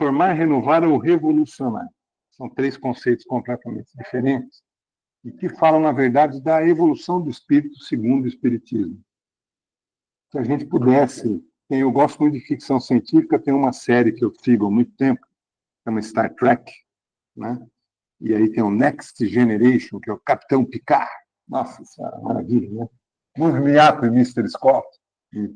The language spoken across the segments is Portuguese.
reformar, renovar ou revolucionar. São três conceitos completamente diferentes e que falam, na verdade, da evolução do espírito segundo o espiritismo. Se a gente pudesse... Eu gosto muito de ficção científica, tem uma série que eu sigo há muito tempo, chama Star Trek, né? E aí tem o Next Generation, que é o Capitão Picard. Nossa, isso é maravilha, né? Move me up, Mr. Scott. E,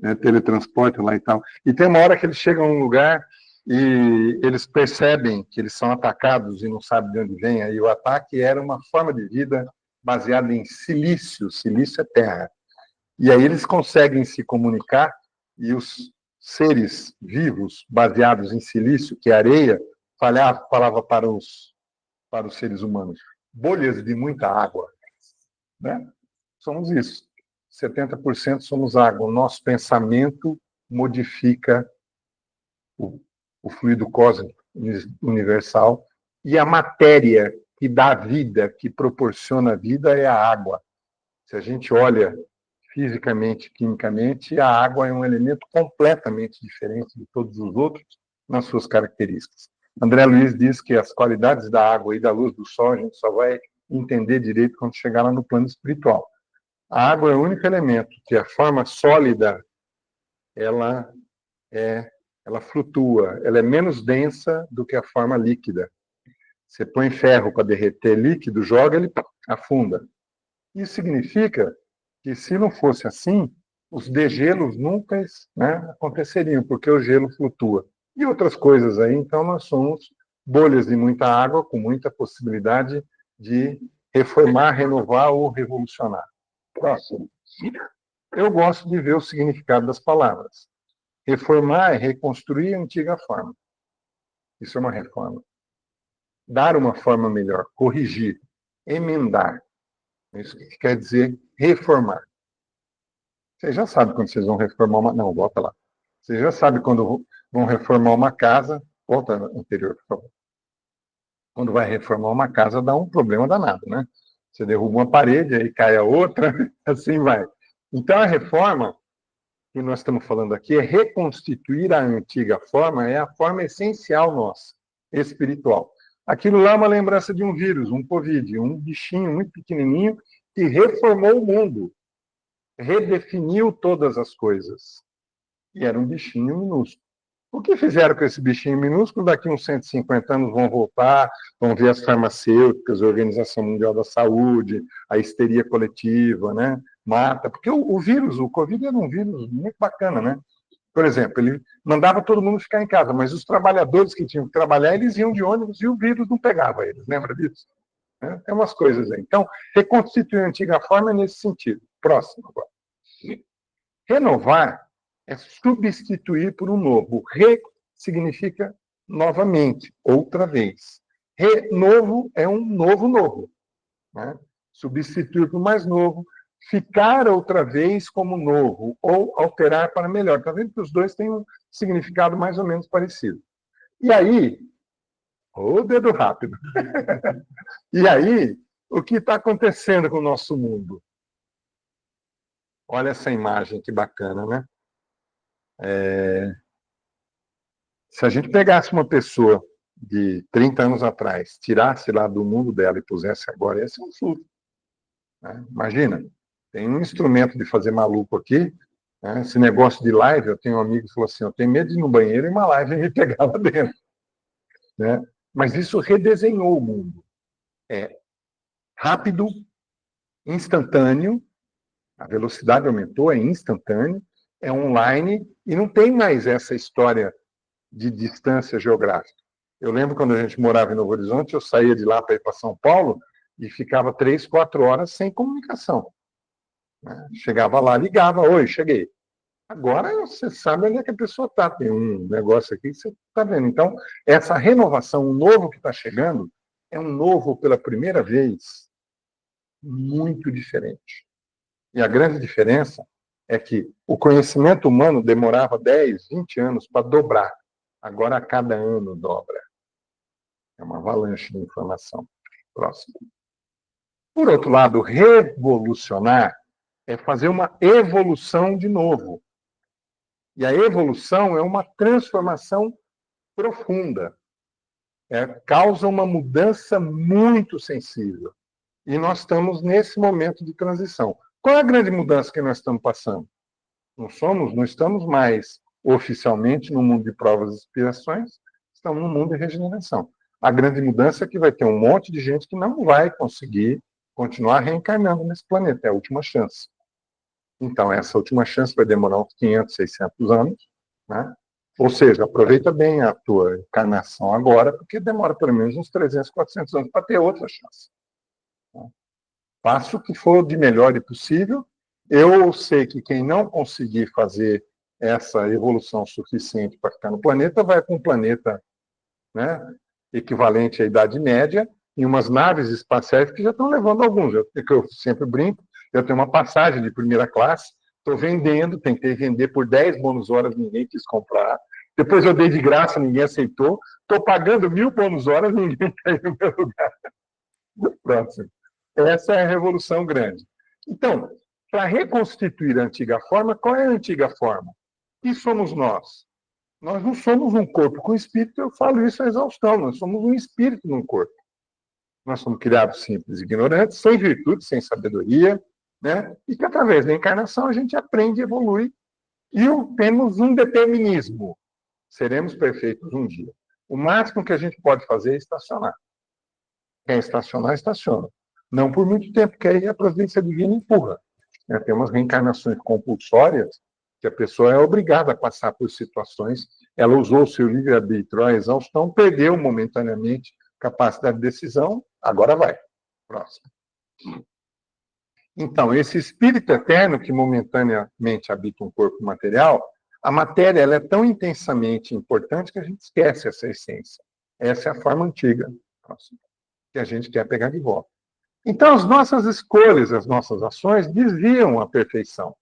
né, teletransporte lá e tal. E tem uma hora que eles chegam a um lugar e eles percebem que eles são atacados e não sabem de onde vem. Aí o ataque era uma forma de vida baseada em silício. Silício é terra. E aí eles conseguem se comunicar e os seres vivos baseados em silício, que é areia, falava para os seres humanos: bolhas de muita água. Né? Somos isso. 70% somos água. O nosso pensamento modifica o fluido cósmico universal e a matéria que dá vida, que proporciona a vida, é a água. Se a gente olha fisicamente, quimicamente, a água é um elemento completamente diferente de todos os outros nas suas características. André Luiz diz que as qualidades da água e da luz do sol a gente só vai entender direito quando chegar lá no plano espiritual. A água é o único elemento que a forma sólida, ela flutua, ela é menos densa do que a forma líquida. Você põe ferro para derreter líquido, joga, ele afunda. Isso significa que, se não fosse assim, os degelos nunca, né, aconteceriam, porque o gelo flutua. E outras coisas aí, então nós somos bolhas de muita água, com muita possibilidade de reformar, renovar ou revolucionar. Próximo. Eu gosto de ver o significado das palavras. Reformar é reconstruir a antiga forma. Isso é uma reforma. Dar uma forma melhor, corrigir, emendar. Isso que quer dizer reformar. Vocês já sabem quando vocês vão reformar uma... Não, volta lá. Vocês já sabem quando vão reformar uma casa... Volta anterior, por favor. Quando vai reformar uma casa, dá um problema danado, né? Você derruba uma parede, aí cai a outra, assim vai. Então, a reforma que nós estamos falando aqui é reconstituir a antiga forma, é a forma essencial nossa, espiritual. Aquilo lá é uma lembrança de um vírus, um Covid, um bichinho muito pequenininho que reformou o mundo, redefiniu todas as coisas. E era um bichinho minúsculo. O que fizeram com esse bichinho minúsculo? Daqui uns 150 anos vão voltar, vão ver as farmacêuticas, a Organização Mundial da Saúde, a histeria coletiva, né? Mata. Porque o vírus, o Covid, era um vírus muito bacana, né? Por exemplo, ele mandava todo mundo ficar em casa, mas os trabalhadores que tinham que trabalhar, eles iam de ônibus e o vírus não pegava eles. Lembra disso? Tem umas coisas aí. Então, reconstituir a antiga forma é nesse sentido. Próximo agora. Renovar é substituir por um novo. Re significa novamente, outra vez. Renovo é um novo. Né? Substituir por mais novo, ficar outra vez como novo, ou alterar para melhor. Está vendo que os dois têm um significado mais ou menos parecido. E aí, o dedo rápido. E aí, o que está acontecendo com o nosso mundo? Olha essa imagem, que bacana, né? Se a gente pegasse uma pessoa de 30 anos atrás, tirasse lá do mundo dela e pusesse agora, ia ser um surto. Né? Imagina, tem um instrumento de fazer maluco aqui, né? Esse negócio de live, eu tenho um amigo que falou assim, eu tenho medo de ir no banheiro e uma live me pegar lá dentro. Né? Mas isso redesenhou o mundo. É rápido, instantâneo, a velocidade aumentou, é instantâneo, é online, e não tem mais essa história de distância geográfica. Eu lembro quando a gente morava em Novo Horizonte, eu saía de lá para ir para São Paulo e ficava 3, 4 horas sem comunicação. Né? Chegava lá, ligava, oi, cheguei. Agora você sabe onde é que a pessoa está. Tem um negócio aqui que você está vendo. Então, essa renovação, o novo que está chegando, é um novo pela primeira vez muito diferente. E a grande diferença é que o conhecimento humano demorava 10, 20 anos para dobrar. Agora, a cada ano, dobra. É uma avalanche de informação. Próximo. Por outro lado, revolucionar é fazer uma evolução de novo. E a evolução é uma transformação profunda. Causa uma mudança muito sensível. E nós estamos nesse momento de transição. Qual é a grande mudança que nós estamos passando? Não estamos mais oficialmente no mundo de provas e expiações, estamos no mundo de regeneração. A grande mudança é que vai ter um monte de gente que não vai conseguir continuar reencarnando nesse planeta, é a última chance. Então, essa última chance vai demorar uns 500, 600 anos, né? Ou seja, aproveita bem a tua encarnação agora, porque demora pelo menos uns 300, 400 anos para ter outra chance. Faça o que for de melhor e possível. Eu sei que quem não conseguir fazer essa evolução suficiente para ficar no planeta, vai para um planeta, né, equivalente à Idade Média, em umas naves espaciais que já estão levando alguns. Eu sempre brinco, eu tenho uma passagem de primeira classe, estou vendendo, tentei vender por 10 bônus horas, ninguém quis comprar. Depois eu dei de graça, ninguém aceitou. Estou pagando 1000 bônus horas, ninguém caiu no meu lugar. Próximo. Essa é a revolução grande. Então, para reconstituir a antiga forma, qual é a antiga forma? Que somos nós? Nós não somos um corpo com espírito, eu falo isso à exaustão, nós somos um espírito num corpo. Nós somos criados simples e ignorantes, sem virtude, sem sabedoria, né? E que através da encarnação a gente aprende e evolui. E temos um determinismo. Seremos perfeitos um dia. O máximo que a gente pode fazer é estacionar. Quer estacionar, estaciona. Não por muito tempo, porque aí a providência divina empurra. Tem umas reencarnações compulsórias que a pessoa é obrigada a passar por situações. Ela usou o seu livre-arbítrio à exaustão, perdeu momentaneamente capacidade de decisão, agora vai. Próximo. Então, esse espírito eterno que momentaneamente habita um corpo material, a matéria ela é tão intensamente importante que a gente esquece essa essência. Essa é a forma antiga, que a gente quer pegar de volta. Então, as nossas escolhas, as nossas ações desviam a perfeição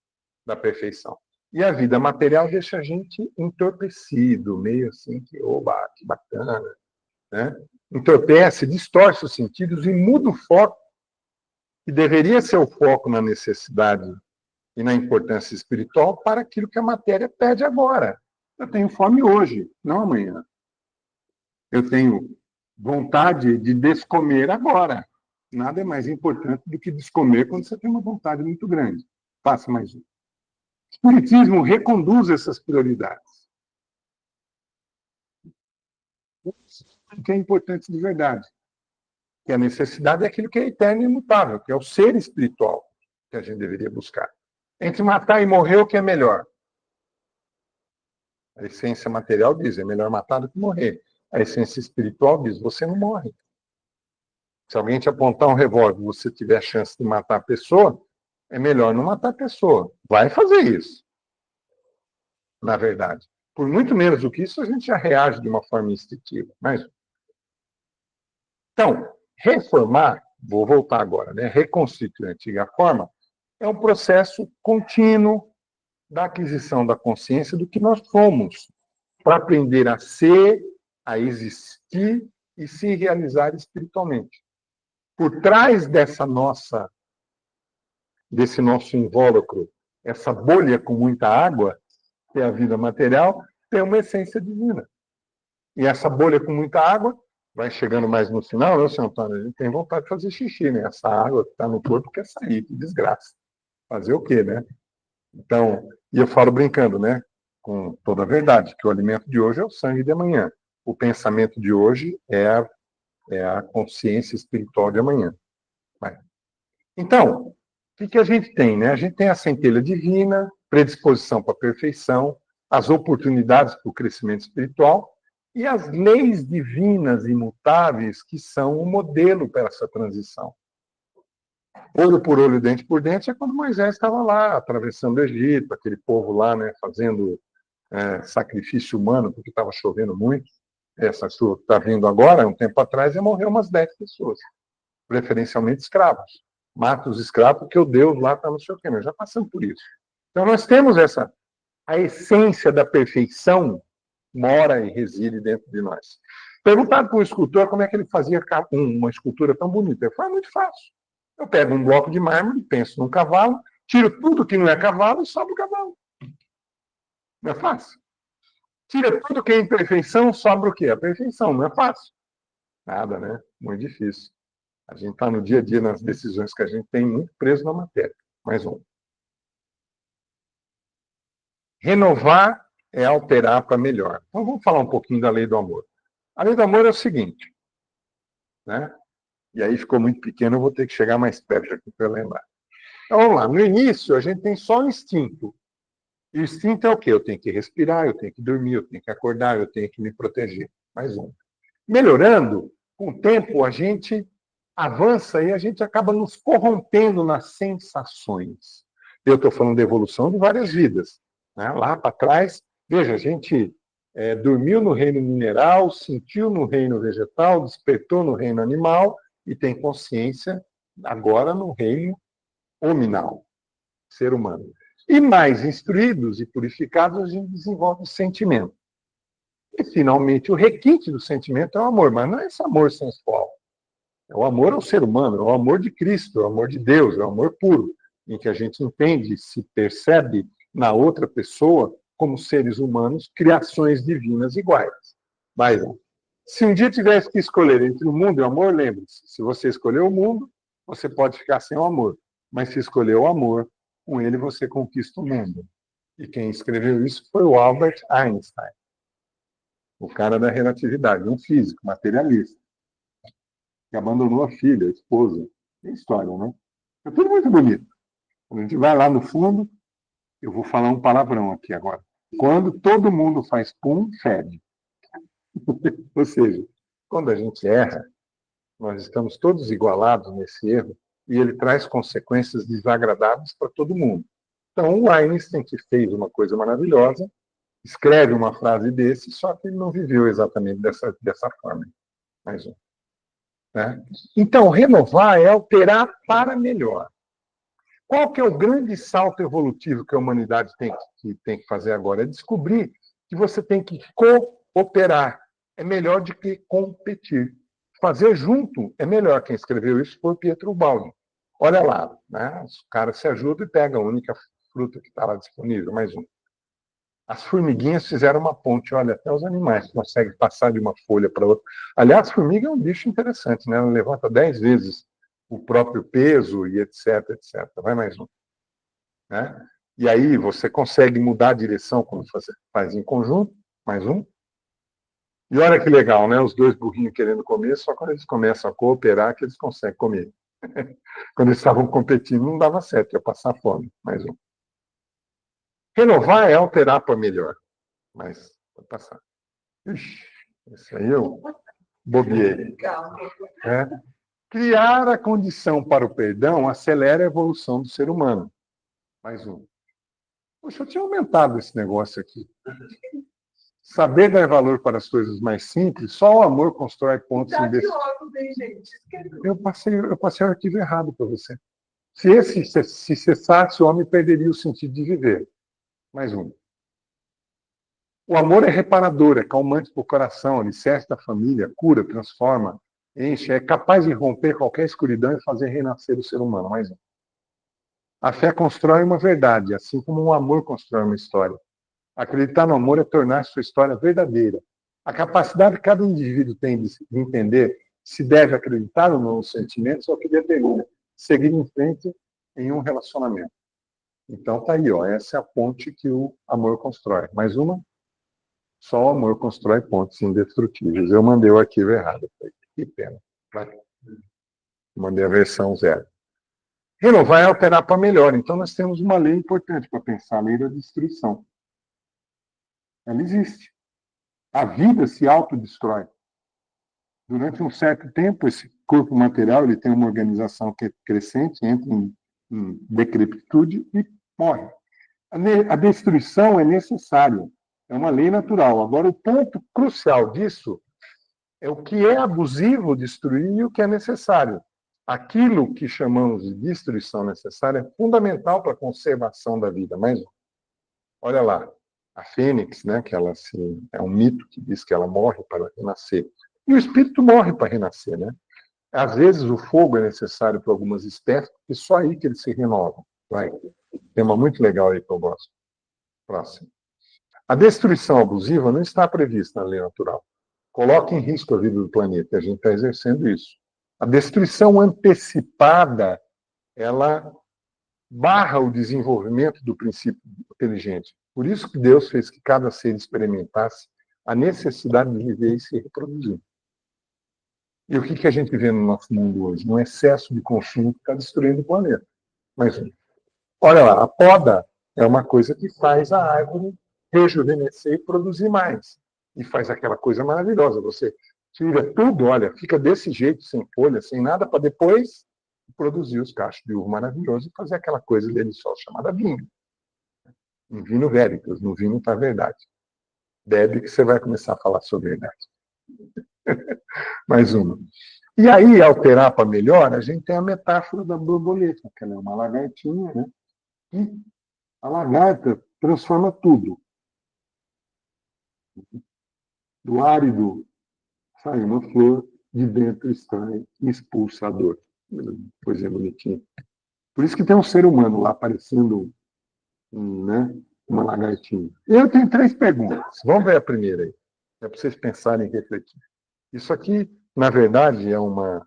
da perfeição. E a vida material deixa a gente entorpecido, meio assim, que, oba, que bacana, né? Entorpece, distorce os sentidos e muda o foco, que deveria ser o foco na necessidade e na importância espiritual, para aquilo que a matéria pede agora. Eu tenho fome hoje, não amanhã. Eu tenho vontade de descomer agora. Nada é mais importante do que descomer quando você tem uma vontade muito grande. Faça mais um. O Espiritismo reconduz essas prioridades. O que é importante de verdade. Que a necessidade é aquilo que é eterno e imutável, que é o ser espiritual que a gente deveria buscar. Entre matar e morrer, o que é melhor? A essência material diz, é melhor matar do que morrer. A essência espiritual diz, você não morre. Se alguém te apontar um revólver e você tiver a chance de matar a pessoa, é melhor não matar a pessoa. Vai fazer isso, na verdade. Por muito menos do que isso, a gente já reage de uma forma instintiva. Mas... Então, reformar, vou voltar agora, né? Reconstituir a antiga forma, é um processo contínuo da aquisição da consciência do que nós somos, para aprender a ser, a existir e se realizar espiritualmente. Por trás desse nosso invólucro, essa bolha com muita água, que é a vida material, tem uma essência divina. E essa bolha com muita água vai chegando mais no final, né, senhor Antônio? A gente tem vontade de fazer xixi, né? Essa água que está no corpo quer sair, que desgraça. Fazer o quê, né? Então, e eu falo brincando, né? Com toda a verdade, que o alimento de hoje é o sangue de amanhã. O pensamento de hoje é a consciência espiritual de amanhã. Então, o que a gente tem, né? A gente tem a centelha divina, predisposição para a perfeição, as oportunidades para o crescimento espiritual e as leis divinas imutáveis que são o modelo para essa transição. Olho por olho, dente por dente, é quando Moisés estava lá, atravessando o Egito, aquele povo lá, né, fazendo sacrifício humano, porque estava chovendo muito. Essa chuva que está vindo agora, um tempo atrás, ia morrer umas 10 pessoas, preferencialmente escravos. Mata os escravos, porque o Deus lá está no seu quê, nós já passamos por isso. Então, nós temos a essência da perfeição mora e reside dentro de nós. Perguntado para um escultor como é que ele fazia uma escultura tão bonita. Ele falou, muito fácil. Eu pego um bloco de mármore, penso num cavalo, tiro tudo que não é cavalo e sobe o cavalo. Não é fácil? Tira tudo que é imperfeição, sobra o quê? A perfeição. Não é fácil. Nada, né? Muito difícil. A gente está no dia a dia, nas decisões que a gente tem, muito preso na matéria. Mais um. Renovar é alterar para melhor. Então vamos falar um pouquinho da lei do amor. A lei do amor é o seguinte, né? E aí ficou muito pequeno, eu vou ter que chegar mais perto aqui para lembrar. Então vamos lá. No início, a gente tem só o instinto. E o instinto é o quê? Eu tenho que respirar, eu tenho que dormir, eu tenho que acordar, eu tenho que me proteger. Mais um. Melhorando, com o tempo, a gente avança e a gente acaba nos corrompendo nas sensações. Eu estou falando de evolução de várias vidas. Né? Lá para trás, veja, a gente dormiu no reino mineral, sentiu no reino vegetal, despertou no reino animal e tem consciência agora no reino hominal, ser humano. E mais instruídos e purificados, a gente desenvolve o sentimento. E, finalmente, o requinte do sentimento é o amor, mas não é esse amor sensual. É o amor ao ser humano, é o amor de Cristo, é o amor de Deus, é o amor puro, em que a gente entende, se percebe na outra pessoa como seres humanos, criações divinas iguais. Mas, se um dia tivesse que escolher entre o mundo e o amor, lembre-se, se você escolher o mundo, você pode ficar sem o amor. Mas se escolher o amor, com ele você conquista o mundo. E quem escreveu isso foi o Albert Einstein, o cara da relatividade, um físico, materialista, que abandonou a filha, a esposa. Tem história, né? É tudo muito bonito. Quando a gente vai lá no fundo, eu vou falar um palavrão aqui agora. Quando todo mundo faz pum, fede. Ou seja, quando a gente erra, nós estamos todos igualados nesse erro e ele traz consequências desagradáveis para todo mundo. Então, o Einstein, que fez uma coisa maravilhosa, escreve uma frase desse, só que ele não viveu exatamente dessa forma. Mais um. Né? Então, renovar é alterar para melhor. Qual que é o grande salto evolutivo que a humanidade tem que fazer agora? É descobrir que você tem que cooperar. É melhor do que competir. Fazer junto é melhor. Quem escreveu isso foi o Pietro Baldi. Olha lá, né? Os caras se ajudam e pegam a única fruta que está lá disponível. Mais um. As formiguinhas fizeram uma ponte. Olha, até os animais conseguem passar de uma folha para outra. Aliás, formiga é um bicho interessante, né? Ela levanta 10 vezes o próprio peso e etc, etc. Vai mais um. Né? E aí você consegue mudar a direção quando você faz em conjunto. Mais um. E olha que legal, né? Os dois burrinhos querendo comer, só quando eles começam a cooperar que eles conseguem comer. Quando eles estavam competindo, não dava certo, ia passar fome. Mais um. Renovar é alterar para melhor. Mas pode passar. Ixi, esse aí eu bobiei. É. Criar a condição para o perdão acelera a evolução do ser humano. Mais um. Poxa, eu tinha aumentado esse negócio aqui. Saber dar valor para as coisas mais simples, só o amor constrói pontos eu passei o arquivo errado para você. Se cessasse, o homem perderia o sentido de viver. Mais um. O amor é reparador, é calmante para o coração, alicerce da família, cura, transforma, enche, é capaz de romper qualquer escuridão e fazer renascer o ser humano. Mais um. A fé constrói uma verdade, assim como o amor constrói uma história. Acreditar no amor é tornar sua história verdadeira. A capacidade que cada indivíduo tem de entender se deve acreditar ou não nos sentimentos é o que determina seguir em frente em um relacionamento. Então tá aí, ó, essa é a ponte que o amor constrói. Mais uma? Só o amor constrói pontes indestrutíveis. Eu mandei o arquivo errado. Que pena. Mandei a versão 0. Renovar é alterar para melhor. Então nós temos uma lei importante para pensar, a lei da destruição. Ela existe. A vida se autodestrói. Durante um certo tempo, esse corpo material ele tem uma organização que é crescente, entra em decrepitude e morre. A destruição é necessária, é uma lei natural. Agora, o ponto crucial disso é o que é abusivo destruir e o que é necessário. Aquilo que chamamos de destruição necessária é fundamental para a conservação da vida. Mas, olha lá, a fênix, né, que ela é um mito que diz que ela morre para renascer. E o espírito morre para renascer, né? Às vezes o fogo é necessário para algumas espécies, porque só aí que eles se renovam. Vai. Tema muito legal aí que eu gosto. Próximo. A destruição abusiva não está prevista na lei natural. Coloca em risco a vida do planeta, e a gente está exercendo isso. A destruição antecipada, ela barra o desenvolvimento do princípio inteligente. Por isso que Deus fez que cada ser experimentasse a necessidade de viver e se reproduzir. E o que a gente vê no nosso mundo hoje? Um excesso de consumo que está destruindo o planeta. Mas, olha lá, a poda é uma coisa que faz a árvore rejuvenescer e produzir mais. E faz aquela coisa maravilhosa. Você tira tudo, olha, fica desse jeito, sem folha, sem nada, para depois produzir os cachos de uva maravilhosos e fazer aquela coisa deliciosa chamada vinho. Um vinho veritas, no vinho está a verdade. Bebe que você vai começar a falar sobre a verdade. Mais uma. E aí, alterar para melhor, a gente tem a metáfora da borboleta, que ela é uma lagartinha, né? E a lagarta transforma tudo. Do árido sai uma flor, de dentro sai expulsa a dor. Coisa bonitinha. Por isso que tem um ser humano lá parecendo né, uma lagartinha. Eu tenho 3 perguntas. Vamos ver a primeira aí. É para vocês pensarem e refletir. Isso aqui, na verdade, é uma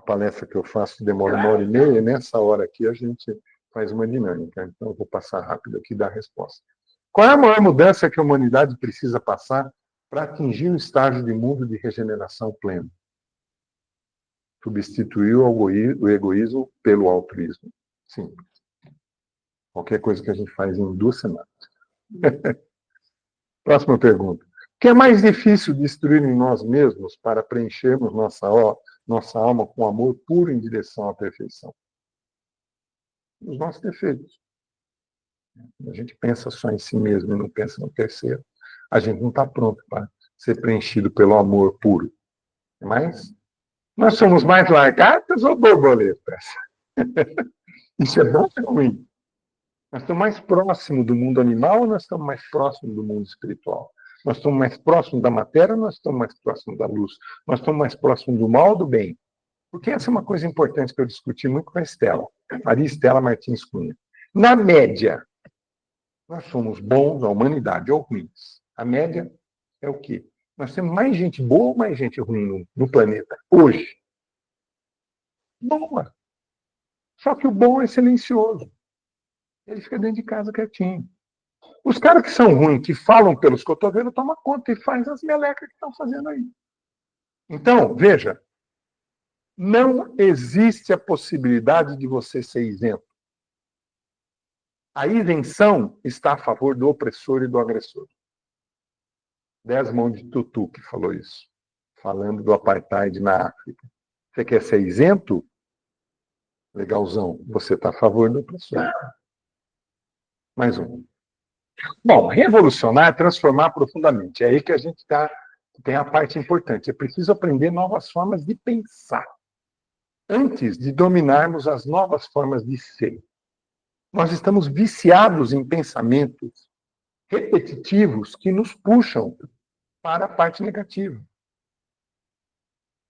palestra que eu faço que demora 1h30, e nessa hora aqui a gente faz uma dinâmica. Então, eu vou passar rápido aqui e dar a resposta. Qual é a maior mudança que a humanidade precisa passar para atingir o estágio de mundo de regeneração pleno? Substituir o egoísmo pelo altruísmo. Simples. Qualquer coisa que a gente faz em 2 semanas. Próxima pergunta. O que é mais difícil destruir em nós mesmos para preenchermos nossa alma com amor puro em direção à perfeição? Os nossos defeitos. A gente pensa só em si mesmo e não pensa no terceiro. A gente não está pronto para ser preenchido pelo amor puro. Mas nós somos mais lagartas ou borboletas? Isso é bom ou é ruim? Nós estamos mais próximos do mundo animal ou nós estamos mais próximos do mundo espiritual? Nós estamos mais próximos da matéria ou nós estamos mais próximos da luz? Nós estamos mais próximos do mal ou do bem? Porque essa é uma coisa importante que eu discuti muito com a Estela, Maria Estela Martins Cunha. Na média, nós somos bons, a humanidade, ou ruins. A média é o quê? Nós temos mais gente boa ou mais gente ruim no planeta hoje? Boa. Só que o bom é silencioso. Ele fica dentro de casa quietinho. Os caras que são ruins, que falam pelos cotovelos, tomam conta e fazem as melecas que estão fazendo aí. Então, veja, não existe a possibilidade de você ser isento. A isenção está a favor do opressor e do agressor. Desmond Tutu que falou isso, falando do apartheid na África. Você quer ser isento? Legalzão. Você está a favor do opressor. Mais um. Bom, revolucionar é transformar profundamente. É aí que a gente tem a parte importante. É preciso aprender novas formas de pensar antes de dominarmos as novas formas de ser. Nós estamos viciados em pensamentos repetitivos que nos puxam para a parte negativa.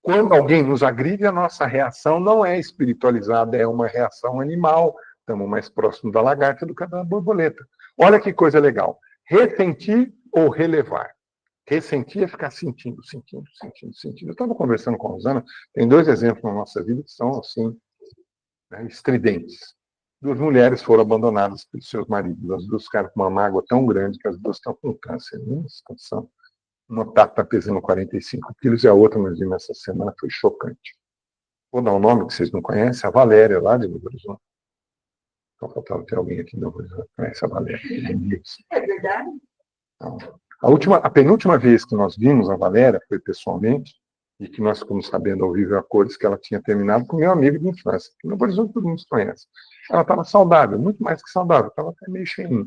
Quando alguém nos agride, a nossa reação não é espiritualizada, é uma reação animal. Estamos mais próximos da lagarta do que da borboleta. Olha que coisa legal. Ressentir ou relevar. Ressentir é ficar sentindo. Eu estava conversando com a Rosana, tem 2 exemplos na nossa vida que são, assim, né, estridentes. 2 mulheres foram abandonadas pelos seus maridos. As 2 ficaram com uma mágoa tão grande que as 2 estão com câncer. Uma está pesando 45 quilos e a outra, nós vimos essa semana, foi chocante. Vou dar um nome que vocês não conhecem, a Valéria, lá de Novo Horizonte. Então, faltava ter alguém aqui de Novo Horizonte que conhece a Valéria. É verdade? Então, a penúltima vez que nós vimos a Valéria foi pessoalmente, e que nós ficamos sabendo ao vivo a cores que ela tinha terminado com meu amigo de infância, que no Novo Horizonte todo mundo conhece. Ela estava saudável, muito mais que saudável, estava até meio cheinha.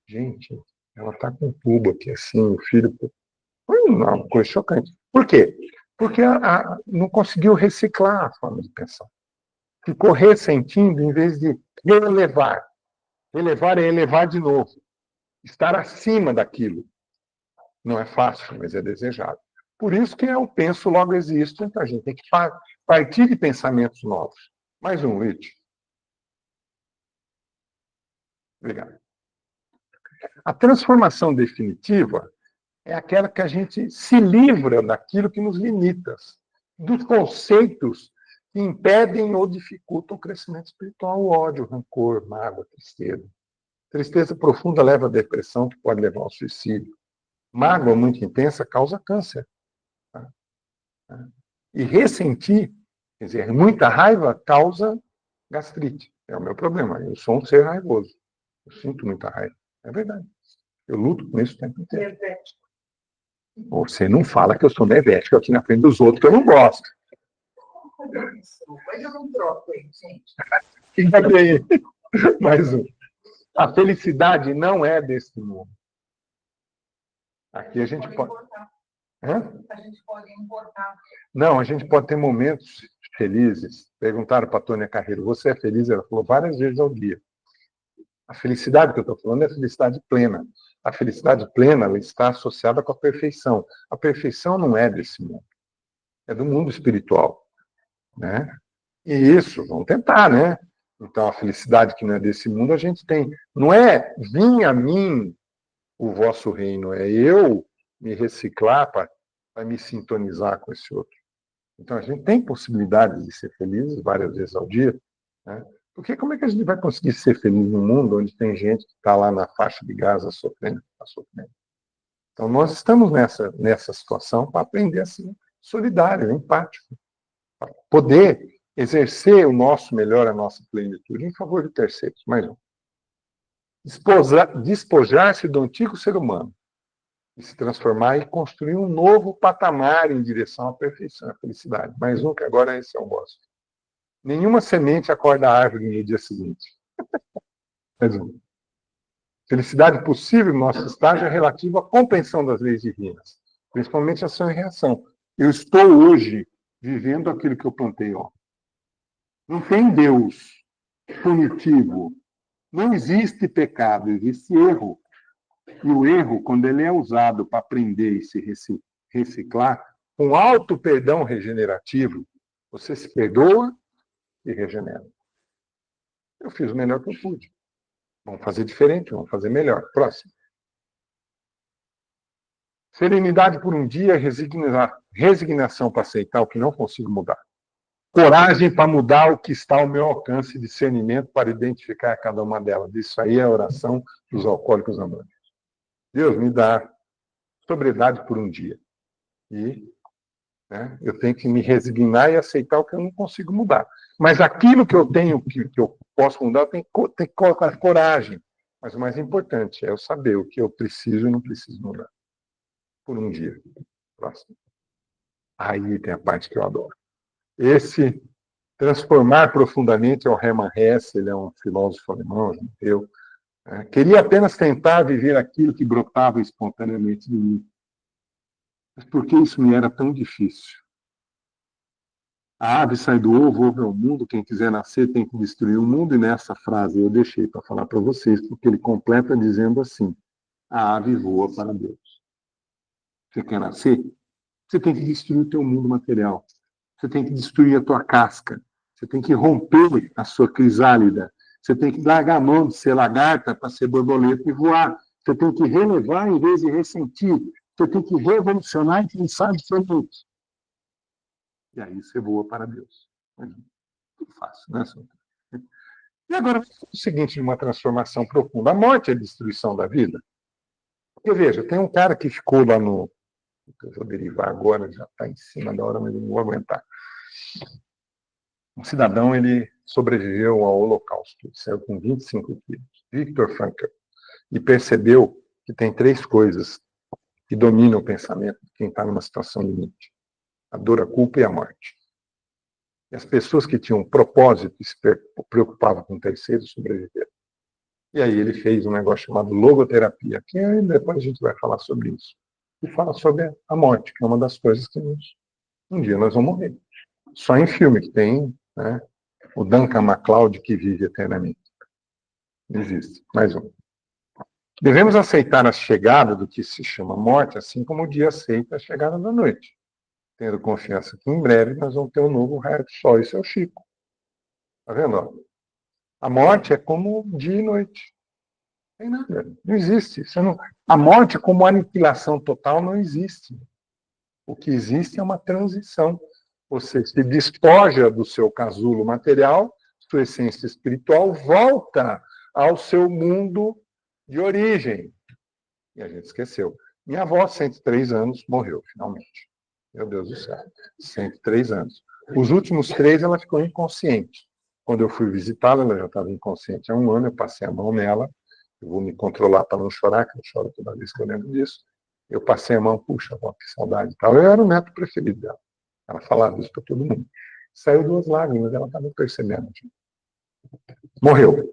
Gente, ela está com tubo aqui, assim, o filho... Foi uma coisa chocante. Por quê? Porque não conseguiu reciclar a forma de pensar. Ficou ressentindo em vez de relevar. Relevar é elevar de novo. Estar acima daquilo. Não é fácil, mas é desejável. Por isso que eu penso, logo existo, então a gente tem que partir de pensamentos novos. Mais um, Rich. Obrigado. A transformação definitiva é aquela que a gente se livra daquilo que nos limita, dos conceitos que impedem ou dificultam o crescimento espiritual, o ódio, o rancor, mágoa, tristeza. Tristeza profunda leva à depressão, que pode levar ao suicídio. Mágoa muito intensa causa câncer. E ressentir, quer dizer, muita raiva causa gastrite. É o meu problema. Eu sou um ser raivoso. Eu sinto muita raiva. É verdade. Eu luto com isso o tempo inteiro. Você não fala que eu sou nevético aqui na frente dos outros, que eu não gosto. Mas eu não troco, hein, gente. Quem vai ter mais um? A felicidade não é desse mundo. Aqui a gente pode. Hã? A gente pode importar. Não, a gente pode ter momentos felizes. Perguntaram para a Tônia Carreiro, você é feliz? Ela falou várias vezes ao dia. A felicidade que eu estou falando é a felicidade plena. A felicidade plena ela está associada com a perfeição. A perfeição não é desse mundo. É do mundo espiritual. Né? E isso, vamos tentar, né? Então, a felicidade que não é desse mundo, a gente tem. Não é vir a mim o vosso reino, é eu me reciclar para me sintonizar com esse outro. Então, a gente tem possibilidade de ser feliz várias vezes ao dia, né? Porque como é que a gente vai conseguir ser feliz num mundo onde tem gente que está lá na faixa de Gaza sofrendo, está sofrendo? Então, nós estamos nessa situação para aprender a ser solidário, empático, para poder exercer o nosso melhor, a nossa plenitude em favor de terceiros. Mais um. Despojar-se do antigo ser humano e se transformar e construir um novo patamar em direção à perfeição, à felicidade. Mais um, que agora esse eu gosto. Nenhuma semente acorda a árvore no dia seguinte. Mais um. Felicidade possível no nosso estágio é relativa à compreensão das leis divinas, principalmente ação e reação. Eu estou hoje vivendo aquilo que eu plantei ontem. Não tem Deus punitivo. Não existe pecado, existe erro. E o erro, quando ele é usado para aprender e se reciclar, com alto perdão regenerativo, você se perdoa e regenera. Eu fiz o melhor que eu pude. Vamos fazer diferente, vamos fazer melhor. Próximo. Serenidade por um dia, resignação para aceitar o que não consigo mudar. Coragem para mudar o que está ao meu alcance, discernimento para identificar cada uma delas. Isso aí é a oração dos alcoólicos anônimos. Deus me dá sobriedade por um dia. E eu tenho que me resignar e aceitar o que eu não consigo mudar. Mas aquilo que eu tenho, que eu posso mudar, eu tenho que colocar coragem. Mas o mais importante é eu saber o que eu preciso e não preciso mudar. Por um dia. Próximo. Aí tem a parte que eu adoro. Esse transformar profundamente é o Hermann Hesse, ele é um filósofo alemão, eu. Queria apenas tentar viver aquilo que brotava espontaneamente de mim. Mas por que isso me era tão difícil? A ave sai do ovo, o ovo é o mundo, quem quiser nascer tem que destruir o mundo, e nessa frase eu deixei para falar para vocês, porque ele completa dizendo assim, a ave voa para Deus. Você quer nascer? Você tem que destruir o teu mundo material. Você tem que destruir a tua casca. Você tem que romper a sua crisálida. Você tem que largar a mão de ser lagarta para ser borboleta e voar. Você tem que relevar em vez de ressentir. Você tem que revolucionar e pensar diferente. E aí você voa para Deus. Tudo fácil, né, Santa? E agora, o seguinte de uma transformação profunda. A morte é a destruição da vida. Porque, veja, tem um cara que ficou lá no... Eu vou derivar agora, já está em cima da hora, mas eu não vou aguentar. Um cidadão, ele sobreviveu ao Holocausto, ele saiu com 25 quilos, Viktor Frankl, e percebeu que tem 3 coisas que dominam o pensamento de quem está numa situação limite: a dor, a culpa e a morte. E as pessoas que tinham propósito e se preocupavam com terceiros sobreviveram. E aí ele fez um negócio chamado logoterapia, que depois a gente vai falar sobre isso. E fala sobre a morte, que é uma das coisas que um dia nós vamos morrer. Só em filme que tem, né, o Duncan MacLeod que vive eternamente. Existe. Mais um. Devemos aceitar a chegada do que se chama morte, assim como o dia aceita a chegada da noite. Tendo confiança que em breve nós vamos ter um novo raio de sol. Isso é o Chico. Tá vendo? A morte é como dia e noite. Tem nada. Não existe. A morte como aniquilação total não existe. O que existe é uma transição. Você se despoja do seu casulo material, sua essência espiritual volta ao seu mundo de origem. E a gente esqueceu. Minha avó, 103 anos, morreu, finalmente. Meu Deus do céu. 103 anos. Os últimos 3, ela ficou inconsciente. Quando eu fui visitá-la, ela já estava inconsciente há 1 ano, eu passei a mão nela. Eu vou me controlar para não chorar, que eu choro toda vez que eu lembro disso. Eu passei a mão, puxa, avó, que saudade e tal. Eu era o neto preferido dela. Ela falava isso para todo mundo. Saiu 2 lágrimas, ela estava percebendo. Morreu,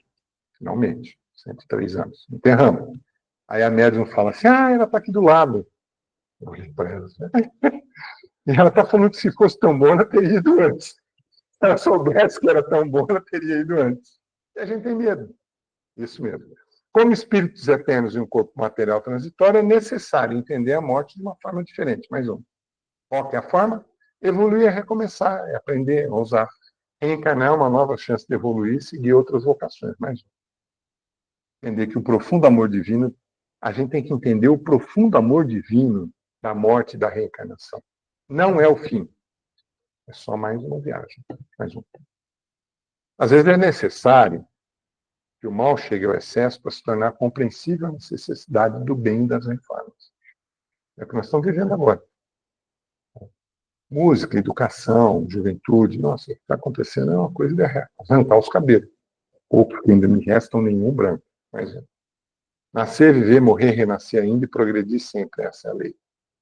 finalmente. 103 anos. Enterramos. Aí a médium fala assim, ela está aqui do lado. Eu olhei para ela. E ela está falando que se fosse tão bom, ela teria ido antes. Se ela soubesse que era tão bom, ela teria ido antes. E a gente tem medo. Isso mesmo. Como espíritos eternos em um corpo material transitório, é necessário entender a morte de uma forma diferente. Mais uma. Qual que é a forma? Evoluir é recomeçar, é aprender, é usar. Reencarnar é uma nova chance de evoluir e seguir outras vocações. Mais uma. Entender que o profundo amor divino, a gente tem que entender o profundo amor divino da morte e da reencarnação. Não é o fim. É só mais uma viagem. Mais um. Às vezes é necessário que o mal chegue ao excesso para se tornar compreensível a necessidade do bem das reformas. É o que nós estamos vivendo agora. Música, educação, juventude, nossa, o que está acontecendo é uma coisa de arrancar os cabelos. Poucos que ainda me restam nenhum branco. Mas nascer, viver, morrer, renascer ainda e progredir sempre, essa é a lei.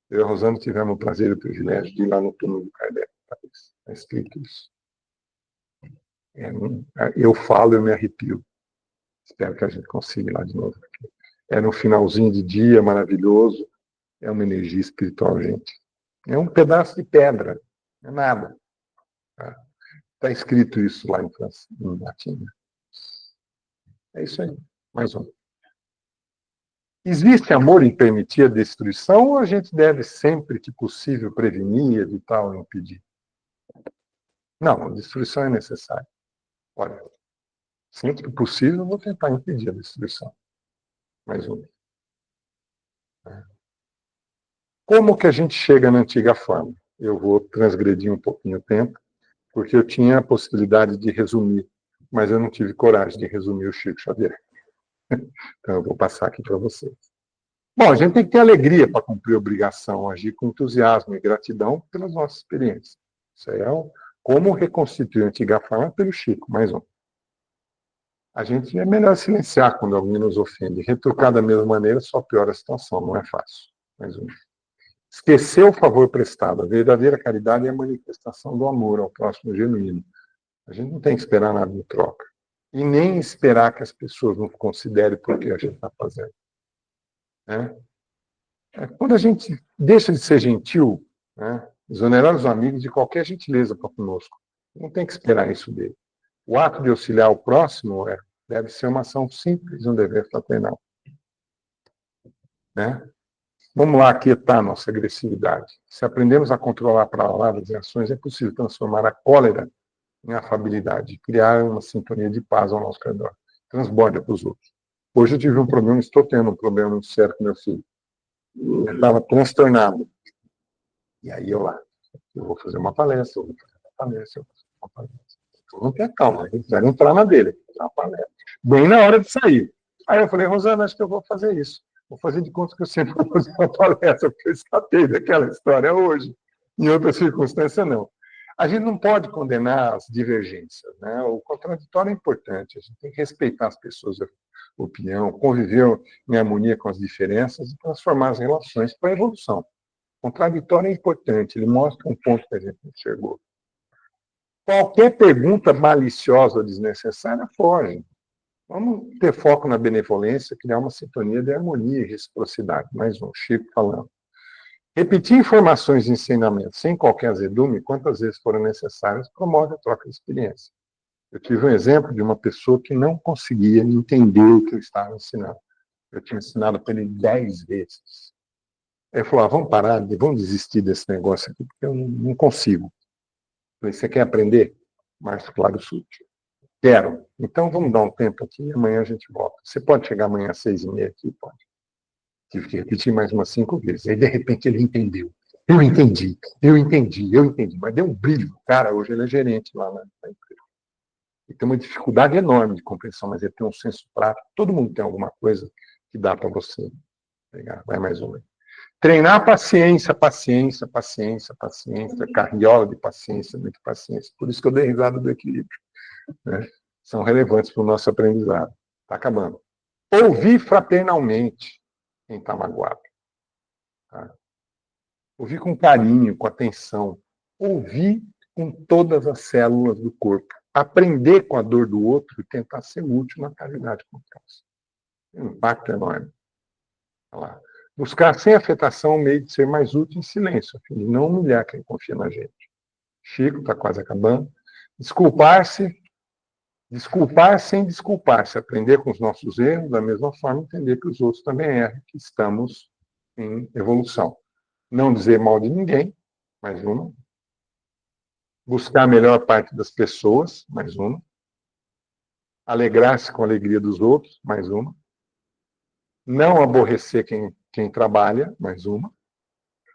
Eu e a Rosana tivemos o prazer e o privilégio de ir lá no túmulo do Kardec. Está escrito isso. Eu falo, eu me arrepio. Espero que a gente consiga ir lá de novo. Era um finalzinho de dia maravilhoso. É uma energia espiritual, gente. É um pedaço de pedra. Não é nada. Está escrito isso lá em latim. É isso aí. Mais um. Existe amor em permitir a destruição ou a gente deve sempre que possível prevenir, evitar ou impedir? Não, a destruição é necessária. Olha, sempre que possível eu vou tentar impedir a destruição. Mais um. Como que a gente chega na antiga forma? Eu vou transgredir um pouquinho o tempo, porque eu tinha a possibilidade de resumir, mas eu não tive coragem de resumir o Chico Xavier. Então eu vou passar aqui para vocês. Bom, a gente tem que ter alegria para cumprir a obrigação, agir com entusiasmo e gratidão pelas nossas experiências. Isso aí é como reconstituir a antiga forma pelo Chico, mais um. A gente é melhor silenciar quando alguém nos ofende. Retrucar da mesma maneira só piora a situação, não é fácil. Mais um. Esquecer o favor prestado. A verdadeira caridade é a manifestação do amor ao próximo genuíno. A gente não tem que esperar nada em troca. E nem esperar que as pessoas nos considerem por que a gente está fazendo. Né? Quando a gente deixa de ser gentil, né, exonerar os amigos de qualquer gentileza para conosco, não tem que esperar isso dele. O ato de auxiliar o próximo deve ser uma ação simples, um dever fraternal. Né? Vamos lá aquietar a nossa agressividade. Se aprendemos a controlar palavras e ações, é possível transformar a cólera em afabilidade, criar uma sintonia de paz ao nosso redor. Transborda para os outros. Hoje eu tive um problema, estou tendo um problema muito sério com meu filho. Ele estava transtornado. E aí eu vou fazer uma palestra, eu vou fazer uma palestra, eu vou fazer uma palestra. Então não tenha calma, eles quiseram entrar na dele, fazer uma palestra. Bem na hora de sair. Aí eu falei, Rosana, acho que eu vou fazer isso. Vou fazer de conta que eu sempre vou fazer uma palestra, porque eu escapei daquela história hoje. Em outras circunstâncias, não. A gente não pode condenar as divergências. Né? O contraditório é importante. A gente tem que respeitar as pessoas, a opinião, conviver em harmonia com as diferenças e transformar as relações para a evolução. O contraditório é importante. Ele mostra um ponto que a gente enxergou. Qualquer pergunta maliciosa ou desnecessária, foge. Vamos ter foco na benevolência, criar uma sintonia de harmonia e reciprocidade. Mais um, Chico falando. Repetir informações e ensinamentos sem qualquer azedume, quantas vezes forem necessárias, promove a troca de experiência. Eu tive um exemplo de uma pessoa que não conseguia entender o que eu estava ensinando. Eu tinha ensinado para ele 10 vezes. Ele falou, vamos parar, vamos desistir desse negócio aqui, porque eu não consigo. Eu falei, você quer aprender? Márcio Claro Sutti. Quero. Então, vamos dar um tempo aqui e amanhã a gente volta. Você pode chegar amanhã às 6h30 aqui? Pode. Tive que repetir mais umas 5 vezes. Aí, de repente, ele entendeu. Eu entendi. Mas deu um brilho. Cara, hoje ele é gerente lá na empresa. E tem uma dificuldade enorme de compreensão, mas ele tem um senso prático. Todo mundo tem alguma coisa que dá para você pegar. Vai mais uma. Treinar paciência, carriola de paciência, muita paciência. Por isso que eu dei risada do equilíbrio. Né? São relevantes para o nosso aprendizado. Está acabando. Ouvir fraternalmente quem está magoado. Tá? Ouvir com carinho, com atenção. Ouvir com todas as células do corpo. Aprender com a dor do outro e tentar ser útil na caridade com o próximo. Um impacto enorme. Olha lá. Buscar sem afetação o meio de ser mais útil em silêncio, a fim de não humilhar quem confia na gente. Chico, está quase acabando. Desculpar sem desculpar-se, aprender com os nossos erros, da mesma forma entender que os outros também erram, que estamos em evolução. Não dizer mal de ninguém, mais uma. Buscar a melhor parte das pessoas, mais uma. Alegrar-se com a alegria dos outros, mais uma. Não aborrecer quem trabalha, mais uma.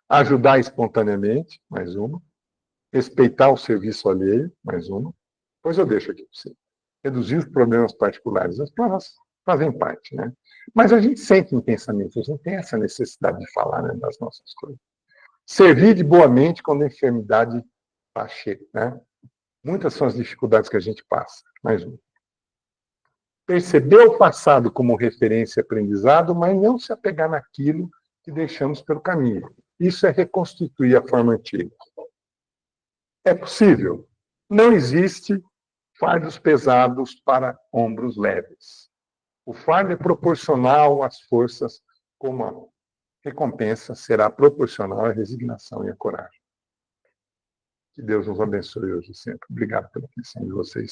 Ajudar espontaneamente, mais uma. Respeitar o serviço alheio, mais uma. Depois eu deixo aqui para você. Reduzir os problemas particulares. As palavras fazem parte, né? Mas a gente sente intensamente, a gente tem essa necessidade de falar, né, das nossas coisas. Servir de boa mente quando a enfermidade está cheia, né? Muitas são as dificuldades que a gente passa. Mais uma. Perceber o passado como referência e aprendizado, mas não se apegar naquilo que deixamos pelo caminho. Isso é reconstituir a forma antiga. É possível. Não existe fardos pesados para ombros leves. O fardo é proporcional às forças, como a recompensa será proporcional à resignação e à coragem. Que Deus nos abençoe hoje e sempre. Obrigado pela atenção de vocês.